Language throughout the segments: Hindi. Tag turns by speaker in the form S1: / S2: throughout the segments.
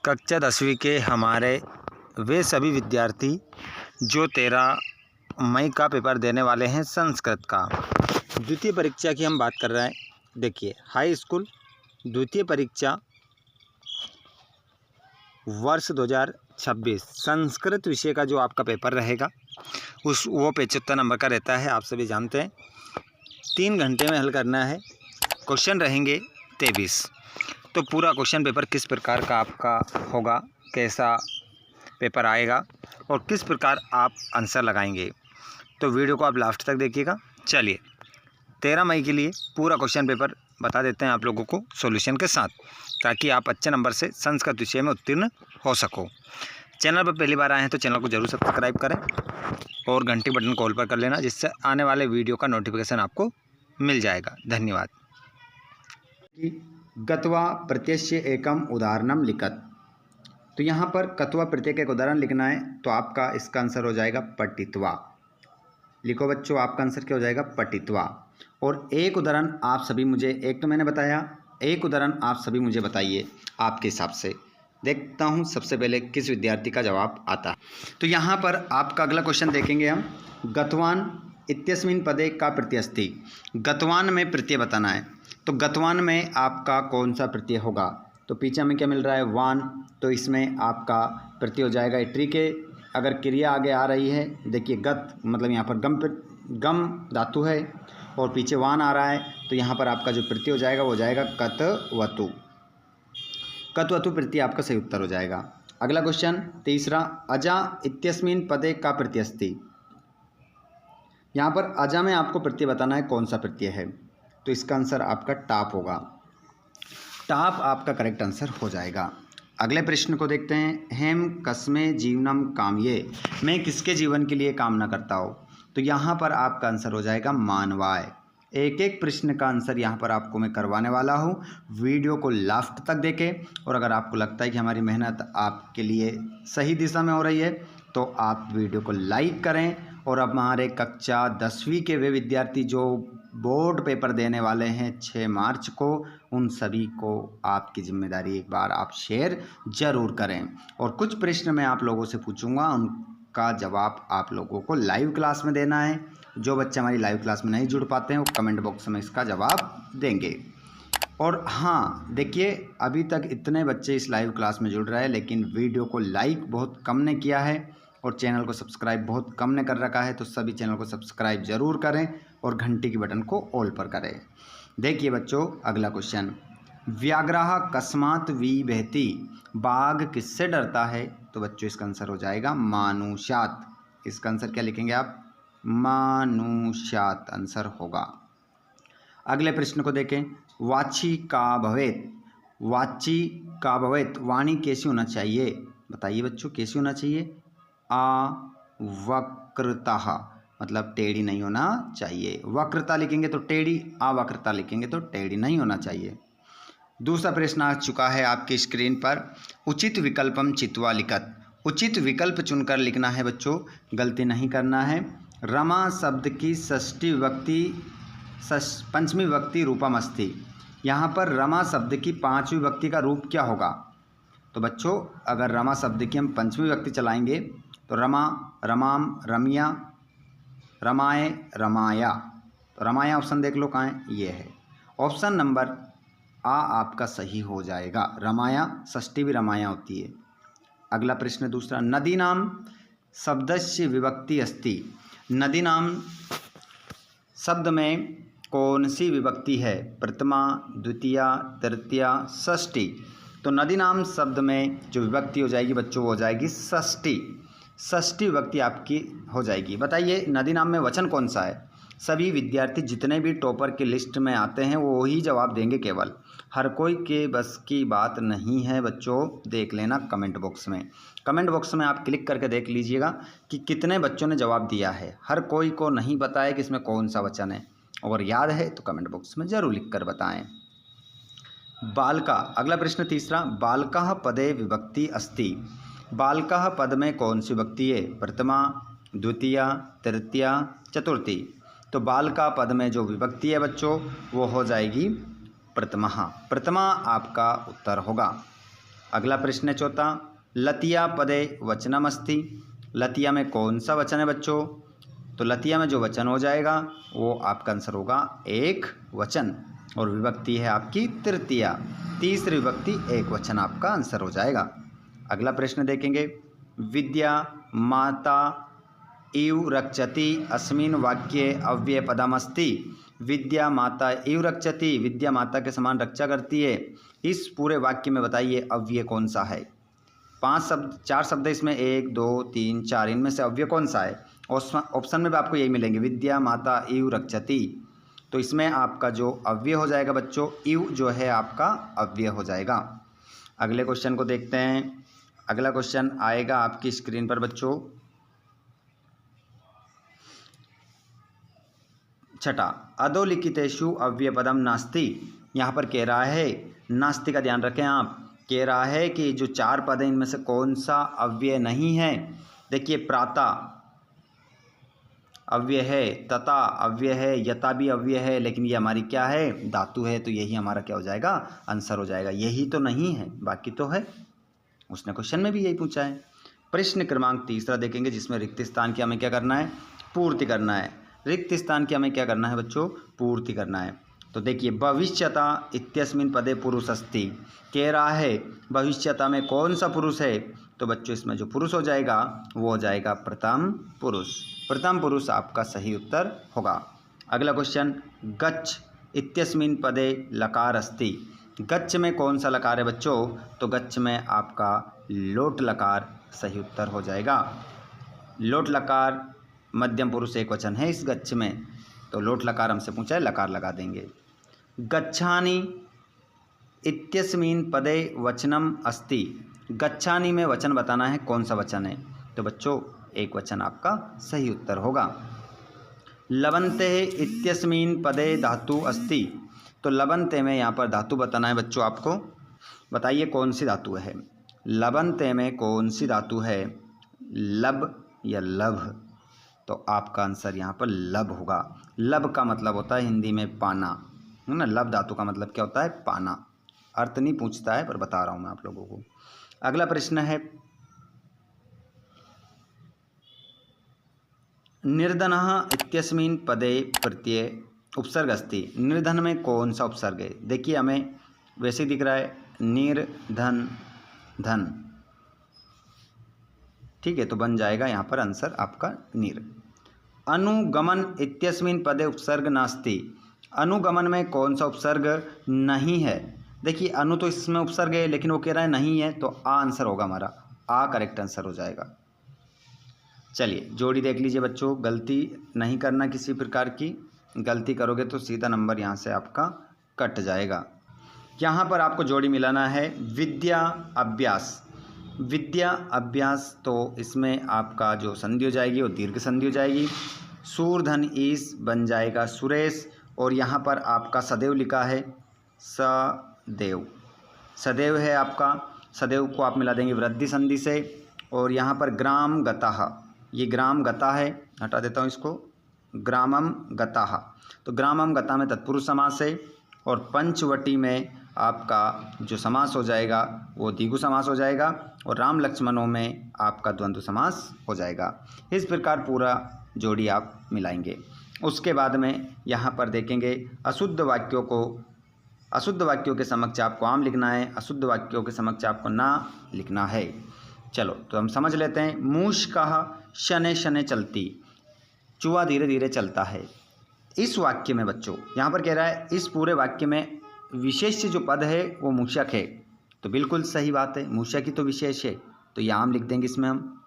S1: कक्षा 10वीं के हमारे वे सभी विद्यार्थी जो 13 मई का पेपर देने वाले हैं संस्कृत का। द्वितीय परीक्षा की हम बात कर रहे हैं। देखिए, हाई स्कूल द्वितीय परीक्षा वर्ष 2026 संस्कृत विषय का जो आपका पेपर रहेगा वो 75 नंबर का रहता है, आप सभी जानते हैं। 3 घंटे में हल करना है। क्वेश्चन रहेंगे 23। तो पूरा क्वेश्चन पेपर किस प्रकार का आपका होगा, कैसा पेपर आएगा और किस प्रकार आप आंसर लगाएंगे, तो वीडियो को आप लास्ट तक देखिएगा। चलिए 13 मई के लिए पूरा क्वेश्चन पेपर बता देते हैं आप लोगों को सॉल्यूशन के साथ, ताकि आप अच्छे नंबर से संस्कृत विषय में उत्तीर्ण हो सको। चैनल पर पहली बार आए हैं तो चैनल को जरूर सब्सक्राइब करें और घंटी बटन कॉल पर कर लेना, जिससे आने वाले वीडियो का नोटिफिकेशन आपको मिल जाएगा। धन्यवाद।
S2: गत्वा प्रत्यय एकम उदाहरणम लिखत। तो यहाँ पर कत्वा प्रत्यय का एक उदाहरण लिखना है, तो आपका इसका आंसर हो जाएगा पठित्वा। लिखो बच्चों, आपका आंसर क्या हो जाएगा? पठित्वा। और एक उदाहरण आप सभी मुझे, एक तो मैंने बताया, एक उदाहरण आप सभी मुझे बताइए आपके हिसाब से। देखता हूँ सबसे पहले किस विद्यार्थी का जवाब आता है। तो यहाँ पर आपका अगला क्वेश्चन देखेंगे हम। गतवान इत्यस्मिन् पदे का प्रत्यय अस्ति। गतवान में प्रत्यय बताना है, तो गतवान में आपका कौन सा प्रत्यय होगा? तो पीछे हमें क्या मिल रहा है? वान, तो इसमें आपका प्रत्यय हो जाएगा इट्री के। अगर क्रिया आगे आ रही है, देखिए गत मतलब यहाँ पर गम धातु है और पीछे वान आ रहा है, तो यहाँ पर आपका जो प्रत्यय हो जाएगा वो हो जाएगा कतवतु। कतवतु प्रत्यय आपका सही उत्तर हो जाएगा। अगला क्वेश्चन तीसरा, अजा इत्यस्मिन् पदे का प्रत्यय अस्ति। यहाँ पर अजा में आपको प्रत्यय बताना है कौन सा प्रत्यय है, तो इसका आंसर आपका टाप होगा। टाप आपका करेक्ट आंसर हो जाएगा। अगले प्रश्न को देखते हैं। हेम कस्मे जीवनम कामये। मैं किसके जीवन के लिए कामना करता हूँ? तो यहाँ पर आपका आंसर हो जाएगा मानवाय। एक एक प्रश्न का आंसर यहाँ पर आपको मैं करवाने वाला हूँ। वीडियो को लास्ट तक देखें और अगर आपको लगता है कि हमारी मेहनत आपके लिए सही दिशा में हो रही है तो आप वीडियो को लाइक करें। और अब हमारे कक्षा 10वीं के वे विद्यार्थी जो बोर्ड पेपर देने वाले हैं 6 मार्च को, उन सभी को आपकी जिम्मेदारी एक बार आप शेयर ज़रूर करें। और कुछ प्रश्न मैं आप लोगों से पूछूंगा, उनका जवाब आप लोगों को लाइव क्लास में देना है। जो बच्चे हमारी लाइव क्लास में नहीं जुड़ पाते हैं वो कमेंट बॉक्स में इसका जवाब देंगे। और हाँ देखिए, अभी तक इतने बच्चे इस लाइव क्लास में जुड़ रहे हैं, लेकिन वीडियो को लाइक बहुत कम ने किया है और चैनल को सब्सक्राइब बहुत कम ने कर रखा है। तो सभी चैनल को सब्सक्राइब ज़रूर करें और घंटी की बटन को ऑल पर करें। देखिए बच्चों, अगला क्वेश्चन, व्याघ्रः कस्मात् विबहति। बाघ किससे डरता है? तो बच्चों इसका आंसर हो जाएगा मानुषात्। इसका आंसर क्या लिखेंगे आप? मानुषात् आंसर होगा। अगले प्रश्न को देखें। वाची का भवेत। वाची का भवेत, वाणी कैसी होना चाहिए? बताइए बच्चों, कैसी होना चाहिए? अवक्रतः, मतलब टेढ़ी नहीं होना चाहिए। वक्रता लिखेंगे तो टेढ़ी, अवक्रता लिखेंगे तो टेढ़ी नहीं होना चाहिए। दूसरा प्रश्न आ चुका है आपकी स्क्रीन पर। उचित विकल्पम चित्वा लिखत। उचित विकल्प चुनकर लिखना है बच्चों, गलती नहीं करना है। रमा शब्द की पंचमी विभक्ति रूपम अस्ति। यहाँ पर रमा शब्द की 5वीं विभक्ति का रूप क्या होगा? तो बच्चों अगर रमा शब्द की हम पंचमी विभक्ति चलाएंगे तो रमा, रमाम, रमिया, रमाए, रमाया। तो रमाया ऑप्शन देख लो कहाँ है, ये है। ऑप्शन नंबर आ आपका सही हो जाएगा। रमाया, षष्ठी भी रमाया होती है। अगला प्रश्न दूसरा, नदी नाम शब्दस्य विभक्ति अस्ति। नदी नाम शब्द में कौन सी विभक्ति है? प्रथमा, द्वितीया, तृतीया, षष्ठी। तो नदी नाम शब्द में जो विभक्ति हो जाएगी बच्चों वो हो जाएगी षष्ठी। षष्ठी विभक्ति आपकी हो जाएगी। बताइए नदी नाम में वचन कौन सा है? सभी विद्यार्थी जितने भी टॉपर की लिस्ट में आते हैं वो ही जवाब देंगे केवल। हर कोई के बस की बात नहीं है बच्चों, देख लेना कमेंट बॉक्स में। कमेंट बॉक्स में आप क्लिक करके देख लीजिएगा कि कितने बच्चों ने जवाब दिया है। हर कोई को नहीं पता है कि इसमें कौन सा वचन है, और याद है तो कमेंट बॉक्स में ज़रूर लिख कर बताएँ। बालका, अगला प्रश्न तीसरा, बालकः पदे विभक्ति अस्ति। बालकः पद में कौन सी विभक्ति है? प्रथमा, द्वितीया, तृतीया, चतुर्थी। तो बालका पद में जो विभक्ति है बच्चों वो हो जाएगी प्रथमा। प्रथमा आपका उत्तर होगा। अगला प्रश्न है चौथा, लतिया पदे वचनमस्ति। लतिया में कौन सा वचन है बच्चों? तो लतिया में जो वचन हो जाएगा वो आपका आंसर होगा एक वचन, और विभक्ति है आपकी तृतीया, तीसरी विभक्ति एक वचन आपका आंसर हो जाएगा। अगला प्रश्न देखेंगे, विद्या माता इव रक्षति अस्मिन् वाक्ये अव्ययपदमस्ति। विद्या माता इव रक्षति, विद्या माता के समान रक्षा करती है, इस पूरे वाक्य में बताइए अव्यय कौन सा है? 5 शब्द 4 शब्द इसमें, 1 2 3 4, इनमें से अव्यय कौन सा है? ऑप्शन में भी आपको यही मिलेंगे, विद्या माता इव रक्षति। तो इसमें आपका जो अव्यय हो जाएगा बच्चों, इव जो है आपका अव्यय हो जाएगा। अगले क्वेश्चन को देखते हैं। अगला क्वेश्चन आएगा आपकी स्क्रीन पर बच्चों, छठा, अधोलिखितेषु अव्ययपदम नास्ति। यहाँ पर कह रहा है, नास्ति का ध्यान रखें आप, कह रहा है कि जो 4 पद हैं इनमें से कौन सा अव्यय नहीं है। देखिए, प्राता अव्यय है, तथा अव्यय है, यथा भी अव्यय है, लेकिन ये हमारी क्या है? धातु है, तो यही हमारा क्या हो जाएगा? आंसर हो जाएगा। यही तो नहीं है, बाकी तो है। उसने क्वेश्चन में भी यही पूछा है। प्रश्न क्रमांक 3 देखेंगे, जिसमें रिक्त स्थान की हमें क्या करना है? पूर्ति करना है। रिक्त स्थान की हमें क्या करना है बच्चों? पूर्ति करना है। तो देखिए, भविष्यता इत्यस्मिन् पदे पुरुष अस्ति। कह रहा है भविष्यता में कौन सा पुरुष है? तो बच्चों इसमें जो पुरुष हो जाएगा वो हो जाएगा प्रथम पुरुष। प्रथम पुरुष आपका सही उत्तर होगा। अगला क्वेश्चन, गच्छ इत्यस्मिन् पदे लकार अस्ति। गच्छ में कौन सा लकार है बच्चों? तो गच्छ में आपका लोट लकार सही उत्तर हो जाएगा। लोट लकार मध्यम पुरुष एक वचन है इस गच्छ में, तो लोट लकार हमसे पूछा है, लकार लगा देंगे। गच्छानि इत्यस्मिन् पदे वचनम अस्ति। गच्छानि में वचन बताना है, कौन सा वचन है? तो बच्चों एक वचन आपका सही उत्तर होगा। लवन्ते इत्यस्मिन् पदे धातु अस्ति। तो लवन्ते में यहाँ पर धातु बताना है बच्चों आपको। बताइए कौन सी धातु है? लवन्ते में कौन सी धातु है? लब या लभ? तो आपका आंसर यहाँ पर लब होगा। लब का मतलब होता है हिंदी में पाना, है ना। लब धातु का मतलब क्या होता है? पाना। अर्थ नहीं पूछता है, पर बता रहा हूँ मैं आप लोगों को। अगला प्रश्न है, निर्धनः इत्यस्मिन् पदे प्रत्यय उपसर्ग अस्ति। निर्धन में कौन सा उपसर्ग है? देखिए, हमें वैसे दिख रहा है निर्धन धन, ठीक है, तो बन जाएगा यहाँ पर आंसर आपका नीर। अनुगमन इत्यस्मिन् पदे उपसर्ग नास्ति। अनुगमन में कौन सा उपसर्ग नहीं है? देखिए, अनु तो इसमें उपसर्ग है, लेकिन वो कह रहा है नहीं है, तो आ आंसर होगा हमारा। आ करेक्ट आंसर हो जाएगा। चलिए जोड़ी देख लीजिए बच्चों, गलती नहीं करना किसी प्रकार की। गलती करोगे तो सीधा नंबर यहाँ से आपका कट जाएगा। यहाँ पर आपको जोड़ी मिलाना है विद्या अभ्यास। विद्या अभ्यास, तो इसमें आपका जो संधि हो जाएगी वो दीर्घ संधि हो जाएगी। सूरधन ईस बन जाएगा सुरेश, और यहाँ पर आपका सदैव लिखा है सदैव। सदैव है आपका, सदैव को आप मिला देंगे वृद्धि संधि से। और यहाँ पर ग्राम गतः, ये ग्राम गता है, हटा देता हूँ इसको, ग्रामम गतः। तो ग्रामम गता में तत्पुरुष समास है, और पंचवटी में आपका जो समास हो जाएगा वो द्विगु समास हो जाएगा, और राम लक्ष्मणों में आपका द्वंद्व समास हो जाएगा। इस प्रकार पूरा जोड़ी आप मिलाएंगे। उसके बाद में यहाँ पर देखेंगे अशुद्ध वाक्यों को, अशुद्ध वाक्यों के समक्ष आपको आम लिखना है, अशुद्ध वाक्यों के समक्ष आपको ना लिखना है। चलो तो हम समझ लेते हैं। मूषकः शनैः शनैः चलती, चूहा धीरे धीरे चलता है। इस वाक्य में बच्चों यहाँ पर कह रहा है इस पूरे वाक्य में विशेष जो पद है वो मूषक है, तो बिल्कुल सही बात है, मूषक ही तो विशेष है, तो ये आम लिख देंगे इसमें हम।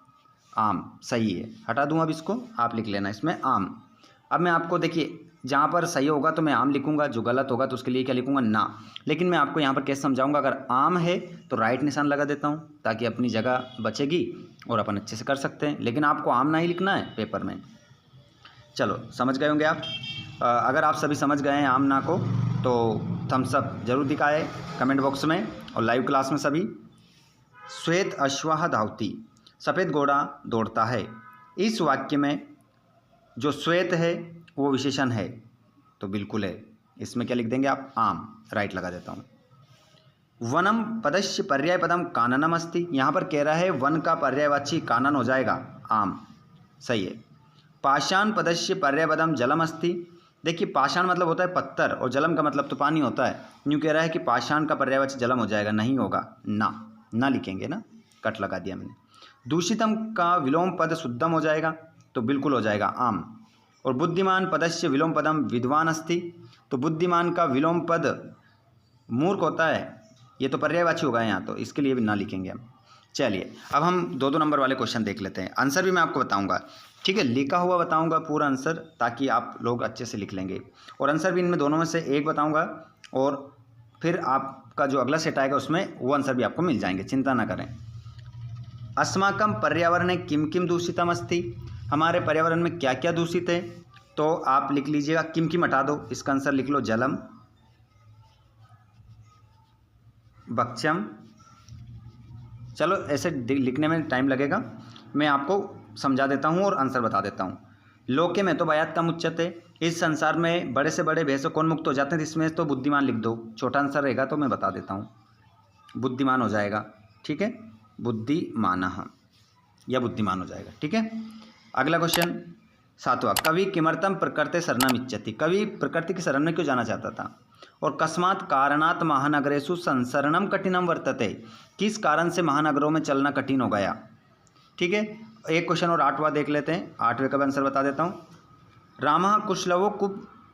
S2: आम सही है, हटा दूँ अब इसको, आप लिख लेना इसमें आम। अब मैं आपको देखिए, जहाँ पर सही होगा तो मैं आम लिखूंगा, जो गलत होगा तो उसके लिए क्या लिखूंगा? ना। लेकिन मैं आपको यहाँ पर कैसे समझाऊंगा, अगर आम है तो राइट निशान लगा देता हूँ ताकि अपनी जगह बचेगी और अपन अच्छे से कर सकते हैं। लेकिन आपको आम ना ही लिखना है पेपर में। चलो समझ गए होंगे आप। अगर आप सभी समझ गए हैं आम ना को तो थम्स अप जरूर दिखाए कमेंट बॉक्स में, और लाइव क्लास में सभी। श्वेत अश्वः धावती, सफ़ेद घोड़ा दौड़ता है। इस वाक्य में जो श्वेत है वो विशेषण है, तो बिल्कुल है, इसमें क्या लिख देंगे आप? आम। राइट लगा देता हूँ। वनम पदस्य पर्यायपदम काननम अस्ति, यहाँ पर कह रहा है वन का पर्यायवाची कानन हो जाएगा आम, सही है। पाषाण पदस्य पर्यायपदम जलम अस्ति, देखिए पाषाण मतलब होता है पत्थर और जलम का मतलब तो पानी होता है, यूँ कह रहा है कि पाषाण का पर्यायवाची जलम हो जाएगा, नहीं होगा, ना लिखेंगे ना, कट लगा दिया मैंने। दूषितम का विलोम पद शुद्धम हो जाएगा, तो बिल्कुल हो जाएगा आम। और बुद्धिमान पदस्य विलोम पदम विद्वान अस्ति, तो बुद्धिमान का विलोम पद मूर्ख होता है, ये तो पर्यायवाची होगा यहाँ, तो इसके लिए भी ना लिखेंगे हम। चलिए अब हम 2-2 नंबर वाले क्वेश्चन देख लेते हैं। आंसर भी मैं आपको बताऊंगा, ठीक है, लिखा हुआ बताऊंगा पूरा आंसर, ताकि आप लोग अच्छे से लिख लेंगे। और आंसर भी इनमें दोनों में से एक बताऊंगा, और फिर आपका जो अगला सेट आएगा उसमें वो आंसर भी आपको मिल जाएंगे, चिंता ना करें। अस्माकं पर्यावरणे किम किम दूषितम अस्ति, हमारे पर्यावरण में क्या क्या दूषित है, तो आप लिख लीजिएगा, किम किम हटा दो, इसका आंसर लिख लो जलम, भक्ष्यम, चलो ऐसे लिखने में टाइम लगेगा, मैं आपको समझा देता हूँ और आंसर बता देता हूँ। लोके में तो बयात कम उच्चते, इस संसार में बड़े से बड़े भय से कौन मुक्त हो जाते हैं, इसमें तो बुद्धिमान लिख दो, छोटा आंसर रहेगा तो मैं बता देता हूँ, बुद्धिमान हो जाएगा, ठीक है, बुद्धिमानः या बुद्धिमान हो जाएगा, ठीक है। अगला क्वेश्चन 7वां, कवि किमर्थम प्रकृते शरणम इच्छति, कवि प्रकृति की शरण में क्यों जाना चाहता था। और कस्मात् कारणात् महानगरेषु संसरणम कठिनम वर्तते, किस कारण से महानगरों में चलना कठिन हो गया, ठीक है। एक क्वेश्चन और 8वां देख लेते हैं, 8वें का भी आंसर बता देता हूँ। रामः कुशलवो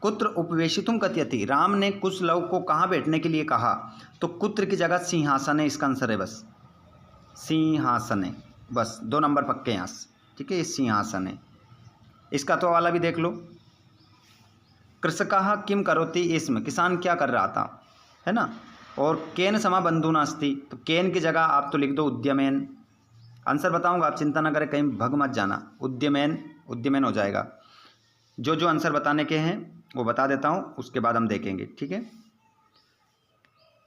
S2: कुत्र उपवेशितुम कथयति, राम ने कुशलव को कहाँ बैठने के लिए कहा, तो कुत्र की जगह सिंहासन है, इसका आंसर है बस सिंहासन है, बस 2 नंबर पक्के यहाँ से, ठीक है, ये सिंहासन है। इसका तो वाला भी देख लो, कृषकः किम करोति, इसमें किसान क्या कर रहा था, है ना। और केन समा बंधु नास्ति, तो केन की जगह आप तो लिख दो उद्यमेन, आंसर बताऊंगा, आप चिंता ना करें, कहीं भग मत जाना, उद्यमेन हो जाएगा। जो आंसर बताने के हैं वो बता देता हूँ, उसके बाद हम देखेंगे, ठीक है।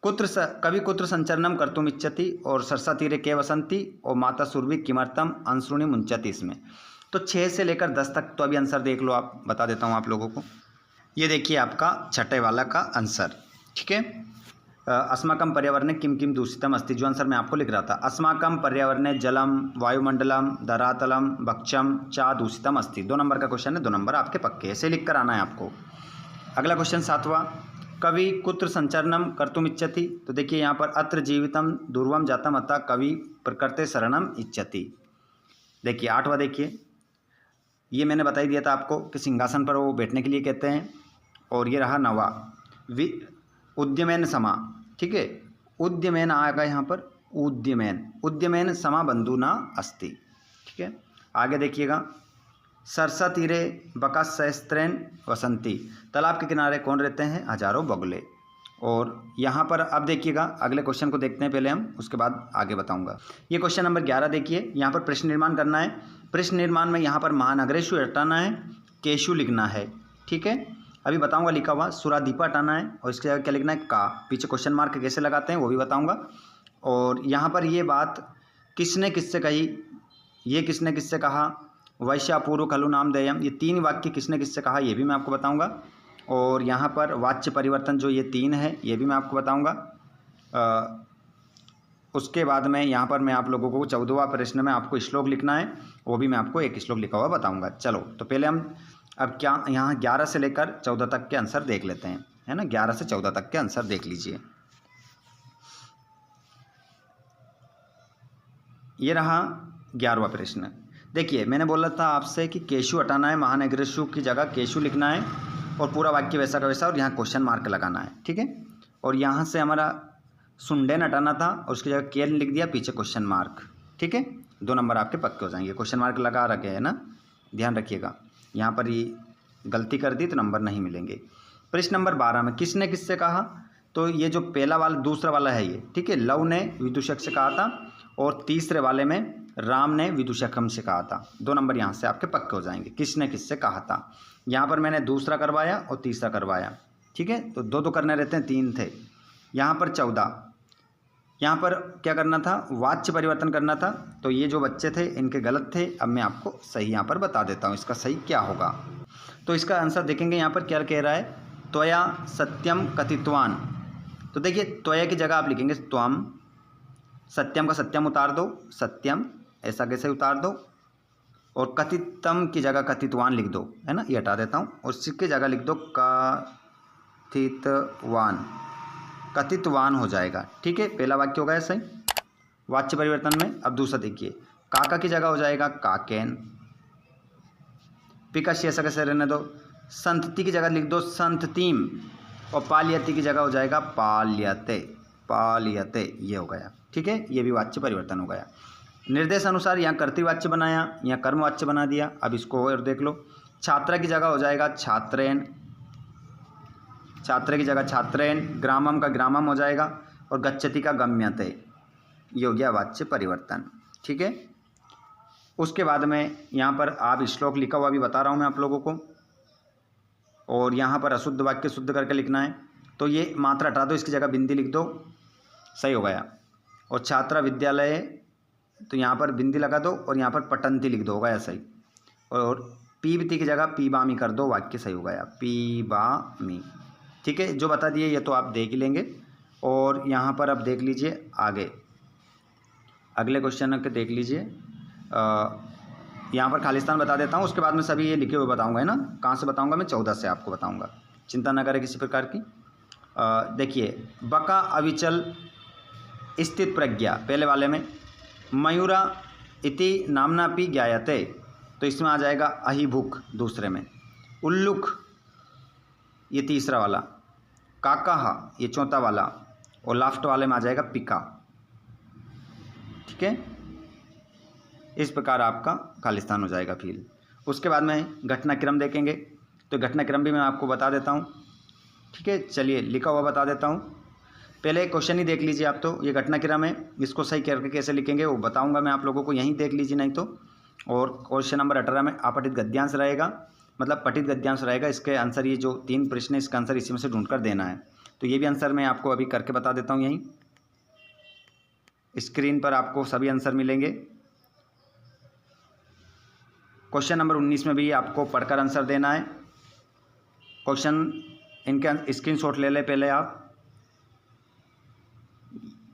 S2: कवि कुत्र संचरणम कर्तुम इच्छति, और सरसा तीरे के वसंती, और माता सुरभि किमर्थम अंशुनि मुंचति, इसमें तो 6 से लेकर 10 तक तो अभी आंसर देख लो, आप बता देता हूँ आप लोगों को। ये देखिए आपका छठे वाला का आंसर, ठीक है। अस्माकं पर्यावरणे किम किम दूषितम अस्ति, जो आंसर मैं आपको लिख रहा था, अस्माकं पर्यावरणे जलम, वायुमंडलम, धरातलम, भक्ष्यम चा दूषितम अस्ति। 2 नंबर का क्वेश्चन है, 2 नंबर आपके पक्के, ऐसे लिख कर आना है आपको। अगला क्वेश्चन 7वां, कवि कुत्र संचरणम कर्तुम इच्छति, तो देखिए यहाँ पर अत्र जीवितम दूर्वम जातम अतः कवि प्रकृते शरणम इच्छति। देखिए 8वां, देखिए ये मैंने बता ही दिया था आपको कि सिंहासन पर वो बैठने के लिए कहते हैं। और ये रहा 9वां, उद्यमेन समा, ठीक है, उद्यमेन आएगा यहाँ पर, उद्यमेन समा बंधु ना अस्ति, ठीक है। आगे देखिएगा, सरसा तीरे बका सहस्त्रेन वसंती, तालाब के किनारे कौन रहते हैं, हजारों बगुले। और यहाँ पर अब देखिएगा, अगले क्वेश्चन को देखते हैं पहले हम, उसके बाद आगे बताऊंगा। ये क्वेश्चन नंबर 11 देखिए, यहाँ पर प्रश्न निर्माण करना है। प्रश्न निर्माण में यहाँ पर महानगरेशु हटाना है, केशु लिखना है, ठीक है, अभी बताऊंगा लिखा हुआ। सुरादीपा हटाना है और इसके जगह क्या लिखना है, का, पीछे क्वेश्चन मार्क कैसे लगाते हैं वो भी बताऊंगा। और यहाँ पर ये बात किसने किससे कही, ये किसने किससे कहा, वैश्यापूर्व खलु नाम देयम, ये 3 वाक्य किसने किससे कहा ये भी मैं आपको बताऊंगा। और यहाँ पर वाच्य परिवर्तन जो ये 3 है ये भी मैं आपको बताऊंगा। उसके बाद में यहाँ पर मैं आप लोगों को 14वां प्रश्न में आपको श्लोक लिखना है, वो भी मैं आपको एक श्लोक लिखा हुआ बताऊंगा। चलो तो पहले हम अब क्या यहाँ 11 से लेकर 14 तक के आंसर देख लेते हैं, है ना, 11 से 14 तक के आंसर देख लीजिए। ये रहा 11वां प्रश्न। देखिए मैंने बोला था आपसे कि केशु हटाना है, महानगरेशु की जगह केशु लिखना है और पूरा वाक्य वैसा का वैसा, और यहाँ क्वेश्चन मार्क लगाना है, ठीक है। और यहाँ से हमारा सुंडेन हटाना था और उसकी जगह केल लिख दिया, पीछे क्वेश्चन मार्क, ठीक है। 2 नंबर आपके पक्के हो जाएंगे, क्वेश्चन मार्क लगा रखे है ना, ध्यान रखिएगा। यहाँ पर ये गलती कर दी तो नंबर नहीं मिलेंगे। प्रश्न नंबर 12 में किसने किससे कहा, तो ये जो पहला वाला दूसरा वाला है ये, ठीक है, लव ने विदूषक से कहा था और तीसरे वाले में राम ने विदूषकम से कहा था। 2 नंबर यहाँ से आपके पक्के हो जाएंगे, किसने किससे कहा था। यहाँ पर मैंने दूसरा करवाया और तीसरा करवाया, ठीक है, तो 2 करने रहते हैं, 3 थे। यहाँ पर 14, यहाँ पर क्या करना था, वाच्य परिवर्तन करना था, तो ये जो बच्चे थे इनके गलत थे। अब मैं आपको सही यहाँ पर बता देता हूँ इसका सही क्या होगा। तो इसका आंसर देखेंगे यहाँ पर क्या कह रहा है, त्वया सत्यम कथितवान, तो देखिए त्वया की जगह आप लिखेंगे त्वम, सत्यम का सत्यम उतार दो, सत्यम ऐसा कैसे उतार दो, और कथितम की जगह कथितवान लिख दो, है ना, ये हटा देता हूँ, और इसकी जगह लिख दो कथितवान, कथितवान हो जाएगा। ठीक है, पहला वाक्य हो गया सही वाच्य परिवर्तन में। अब दूसरा देखिए, काका की जगह हो जाएगा काकेन, पिका ऐसा कैसे रहने दो, संतति की जगह लिख दो संततिम, और पाल्यति की जगह हो जाएगा पाल्यते, पाल्यते, ये हो गया। ठीक है, ये भी वाच्य परिवर्तन हो गया। निर्देश अनुसार यहाँ कर्तृवाच्य बनाया, यहाँ कर्मवाच्य बना दिया। अब इसको और देख लो, छात्रा की जगह हो जाएगा छात्रेन, छात्र की जगह छात्रेन, ग्रामम का ग्रामम हो जाएगा, और गच्छति का गम्यते, ये हो गया वाच्य परिवर्तन। ठीक है, उसके बाद में यहाँ पर आप श्लोक लिखा हुआ भी बता रहा हूँ मैं आप लोगों को, और यहाँ पर अशुद्ध वाक्य शुद्ध करके लिखना है। तो ये मात्रा हटा दो, इसकी जगह बिंदी लिख दो, सही हो गया। और छात्रा विद्यालय, तो यहाँ पर बिंदी लगा दो, और यहाँ पर पठन्ति लिख दो, हो गया सही। और पीबती की जगह पीबामी कर दो, वाक्य सही हो गया, पीबामी। ठीक है, जो बता दिए ये तो आप देख ही लेंगे। और यहाँ पर अब देख लीजिए आगे, अगले क्वेश्चन के देख लीजिए। यहाँ पर खालिस्तान बता देता हूँ, उसके बाद में सभी ये लिखे हुए बताऊँगा, है ना। कहाँ से बताऊँगा मैं, 14 से आपको बताऊँगा, चिंता ना करें किसी प्रकार की। देखिए, बका अविचल स्थित प्रज्ञा, पहले वाले में मयूरा इति नामनापि ज्ञायते, तो इसमें आ जाएगा अहिभुक, दूसरे में उल्लुक, ये तीसरा वाला, काका ये चौथा वाला, और लास्ट वाले में आ जाएगा पिका। ठीक है, इस प्रकार आपका खालिस्तान हो जाएगा फील। उसके बाद में घटनाक्रम देखेंगे, तो घटनाक्रम भी मैं आपको बता देता हूँ। ठीक है, चलिए लिखा हुआ बता देता हूँ। पहले क्वेश्चन ही देख लीजिए आप, तो ये घटनाक्रम है, इसको सही करके कैसे लिखेंगे वो बताऊंगा मैं आप लोगों को, यहीं देख लीजिए नहीं तो। और क्वेश्चन नंबर 18 में अपठित गद्यांश रहेगा, मतलब पठित गद्यांश रहेगा। इसके आंसर, ये जो 3 प्रश्न है इसका आंसर इसी में से ढूंढ कर देना है। तो ये भी आंसर मैं आपको अभी करके बता देता हूँ, यहीं स्क्रीन पर आपको सभी आंसर मिलेंगे। क्वेश्चन नंबर 19 में भी आपको पढ़कर आंसर देना है। क्वेश्चन इनके स्क्रीनशॉट ले ले पहले आप।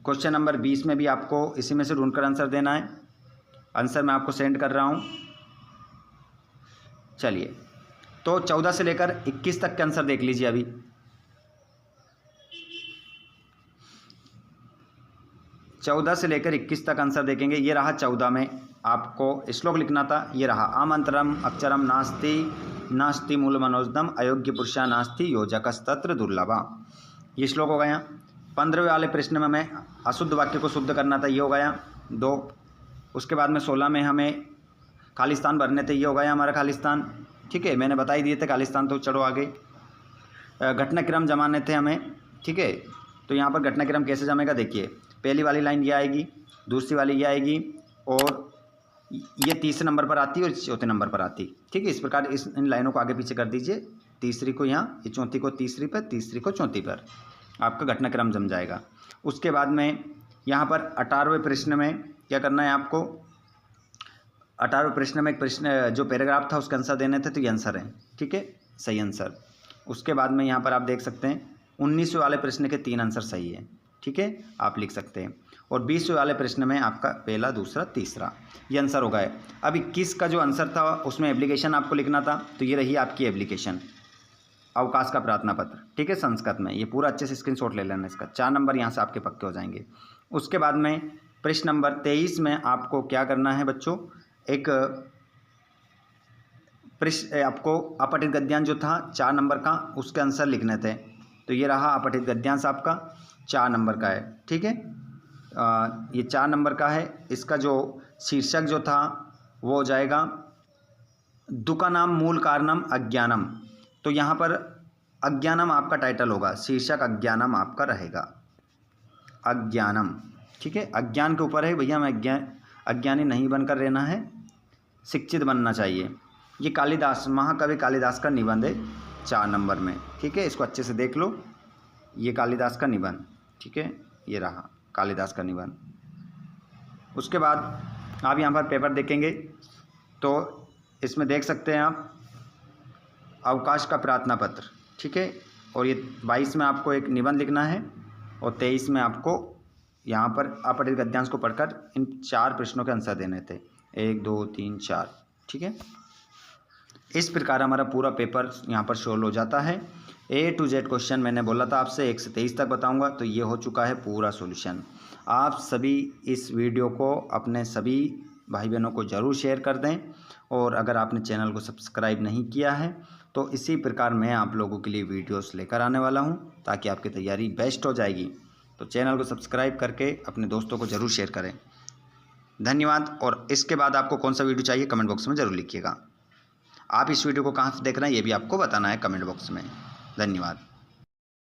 S2: क्वेश्चन नंबर 20 में भी आपको इसी में से ढूंढकर आंसर देना है। आंसर मैं आपको सेंड कर रहा हूँ। चलिए, तो 14 से लेकर 21 तक के आंसर देख लीजिए अभी। चौदह से लेकर 21 तक आंसर देखेंगे। ये रहा 14 में आपको श्लोक लिखना था, ये रहा आमंत्रम अक्षरम नास्ति नास्ति मूल मनोजदम अयोग्य पुरुषा नास्ति योजकस्तत्र दुर्लभा, ये श्लोक हो गया। 15वें वाले प्रश्न में हमें अशुद्ध वाक्य को शुद्ध करना था, ये हो गया 2। उसके बाद में 16 में हमें खालिस्तान भरने थे, ये हो गया हमारा खालिस्तान। ठीक है, मैंने बता ही दिए थे खालिस्तान, तो चलो आगे। घटनाक्रम जमाने थे हमें। ठीक है, तो यहाँ पर घटनाक्रम कैसे जमेगा देखिए, पहली वाली लाइन ये आएगी, दूसरी वाली ये आएगी, और ये तीसरे नंबर पर आती है और चौथे नंबर पर आती। ठीक है, इस प्रकार इन लाइनों को आगे पीछे कर दीजिए, तीसरी को यहाँ, ये चौथी को तीसरी पर, तीसरी को चौथी पर, आपका घटनाक्रम जम जाएगा। उसके बाद में यहाँ पर 18वें प्रश्न में क्या करना है आपको, 18वें प्रश्न में एक प्रश्न जो पैराग्राफ था उसका आंसर देने थे, तो ये आंसर है। ठीक है, सही आंसर। उसके बाद में यहाँ पर आप देख सकते हैं 19वें वाले प्रश्न के 3 आंसर सही है। ठीक है, आप लिख सकते हैं। और 20वें वाले प्रश्न में आपका पहला, दूसरा, तीसरा, ये आंसर हो गए। अब 21 का जो आंसर था उसमें एप्लीकेशन आपको लिखना था, तो ये रही आपकी एप्लीकेशन, अवकाश का प्रार्थना पत्र। ठीक है, संस्कृत में, ये पूरा अच्छे से स्क्रीनशॉट ले लेना इसका, 4 नंबर यहाँ से आपके पक्के हो जाएंगे। उसके बाद में प्रश्न नंबर 23 में आपको क्या करना है बच्चों, एक प्रश्न आपको अपठित गद्यांश जो था 4 नंबर का, उसके आंसर लिखने थे। तो ये रहा अपठित गद्यांश आपका 4 नंबर का है। ठीक है, ये 4 नंबर का है। इसका जो शीर्षक जो था वो हो जाएगा दुकानाम मूल कारणम अज्ञानम, तो यहाँ पर अज्ञानम आपका टाइटल होगा, शीर्षक अज्ञानम आपका रहेगा, अज्ञानम। ठीक है, अज्ञान के ऊपर है भैया, हमें अज्ञानी नहीं बनकर रहना है, शिक्षित बनना चाहिए। ये कालिदास, महाकवि कालिदास का निबंध है 4 नंबर में। ठीक है, इसको अच्छे से देख लो, ये कालिदास का निबंध। ठीक है, ये रहा कालिदास का निबंध। उसके बाद आप यहाँ पर पेपर देखेंगे तो इसमें देख सकते हैं आप अवकाश का प्रार्थना पत्र। ठीक है, और ये 22 में आपको एक निबंध लिखना है, और 23 में आपको यहाँ पर अपठित गद्यांश को पढ़कर इन 4 प्रश्नों के आंसर देने थे, 1 2 3 4। ठीक है, इस प्रकार हमारा पूरा पेपर यहाँ पर सोल्व हो जाता है। A to Z क्वेश्चन मैंने बोला था आपसे 1 से 23 तक बताऊंगा, तो ये हो चुका है पूरा सॉल्यूशन। आप सभी इस वीडियो को अपने सभी भाई बहनों को ज़रूर शेयर कर दें, और अगर आपने चैनल को सब्सक्राइब नहीं किया है तो इसी प्रकार मैं आप लोगों के लिए वीडियोस लेकर आने वाला हूं, ताकि आपकी तैयारी बेस्ट हो जाएगी। तो चैनल को सब्सक्राइब करके अपने दोस्तों को ज़रूर शेयर करें। धन्यवाद। और इसके बाद आपको कौन सा वीडियो चाहिए कमेंट बॉक्स में ज़रूर लिखिएगा। आप इस वीडियो को कहाँ से देख रहे हैं ये भी आपको बताना है कमेंट बॉक्स में। धन्यवाद।